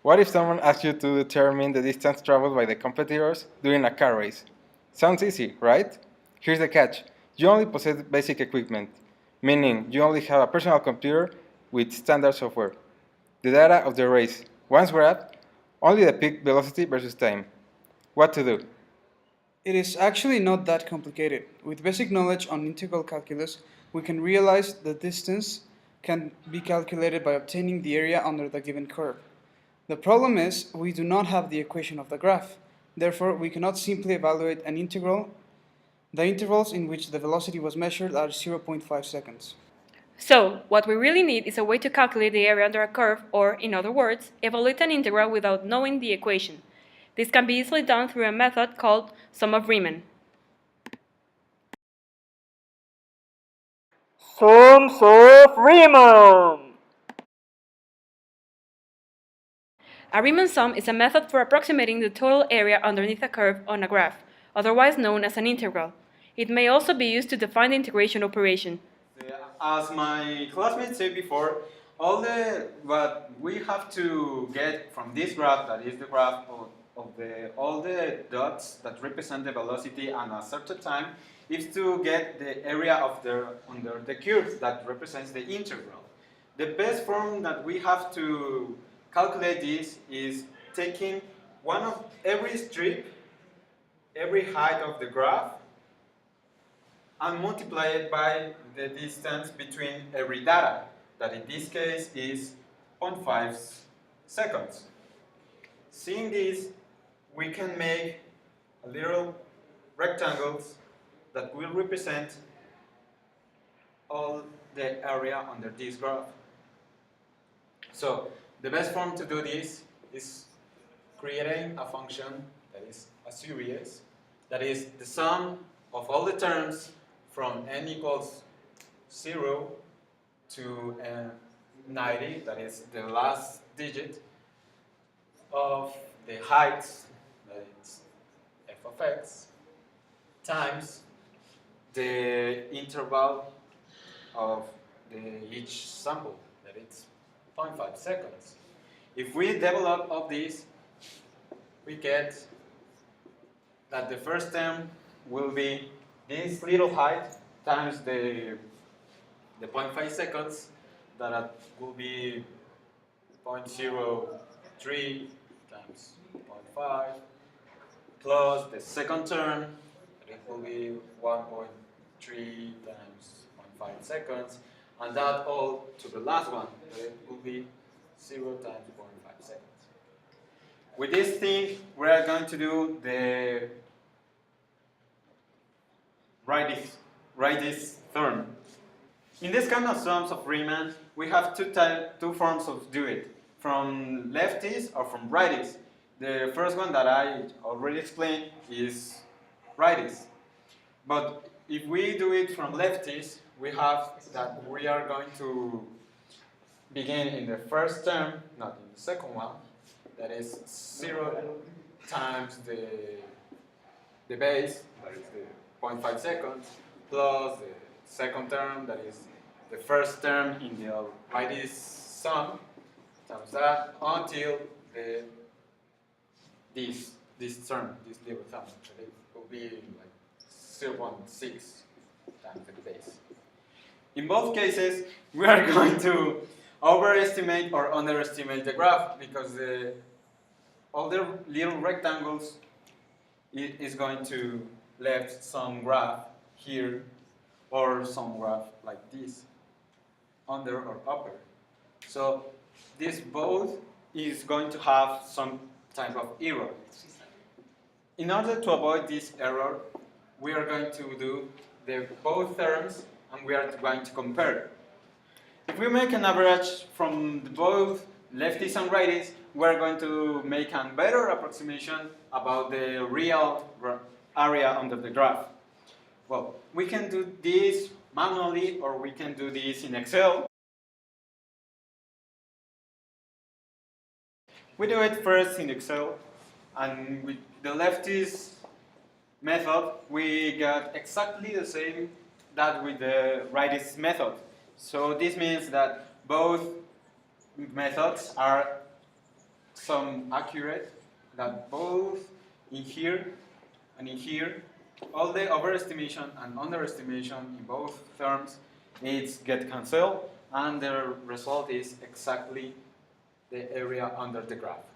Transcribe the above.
What if someone asks you to determine the distance traveled by the competitors during a car race? Sounds easy, right? Here's the catch. You only possess basic equipment, meaning you only have a personal computer with standard software. The data of the race, once grabbed, only the peak velocity versus time. What to do? It is actually not that complicated. With basic knowledge on integral calculus, we can realize the distance can be calculated by obtaining the area under the given curve. The problem is we do not have the equation of the graph. Therefore, we cannot simply evaluate an integral. The intervals in which the velocity was measured are 0.5 seconds. So, what we really need is a way to calculate the area under a curve, or, in other words, evaluate an integral without knowing the equation. This can be easily done through a method called sum of Riemann. Sums of Riemann. A Riemann sum is a method for approximating the total area underneath a curve on a graph, otherwise known as an integral. It may also be used to define the integration operation. As my classmates said before, what we have to get from this graph, that is the graph of all the dots that represent the velocity and a certain time, is to get the area under the curve that represents the integral. The best form that we have to calculate this is taking one of every strip, every height of the graph, and multiply it by the distance between every data, that in this case is 0.5 seconds. Seeing this, we can make little rectangles that will represent all the area under this graph. So, the best form to do this is creating a function that is a series, that is the sum of all the terms from n equals 0 to 90, that is the last digit of the heights, that is f of x, times the interval of each sample, that is 0.5 seconds. If we develop of this, we get that the first term will be this little height times the 0.5 seconds, that will be 0.03 times 0.5, plus the second term, that it will be 1.3 times 0.5 seconds, and that all to the last one, that it will be 0 times 0.5 seconds. With this thing, we are going to do the write this term. In this kind of sums of Riemann, we have two forms of do it, from lefties or from righties. The first one that I already explained is righties. But if we do it from lefties, we have that we are going to begin in the first term, not in the second one, that is 0 times the base, that is the 0.5 seconds, plus the second term, that is the first term in the righties sum, times that, until this term, this little term, it will be like 0.6 times the base. In both cases, we are going to overestimate or underestimate the graph, because all the little rectangles is going to left some graph here, or some graph like this, under or upper. So this both is going to have some type of error. In order to avoid this error, we are going to do both terms, and we are going to compare. If we make an average from both lefties and righties, we're going to make a better approximation about the real area under the graph. Well, we can do this manually, or we can do this in Excel. We do it first in Excel, and with the lefties method, we got exactly the same that with the righties method. So this means that both methods are some accurate that both in here and in here, all the overestimation and underestimation in both terms needs get cancelled, and the result is exactly the area under the graph.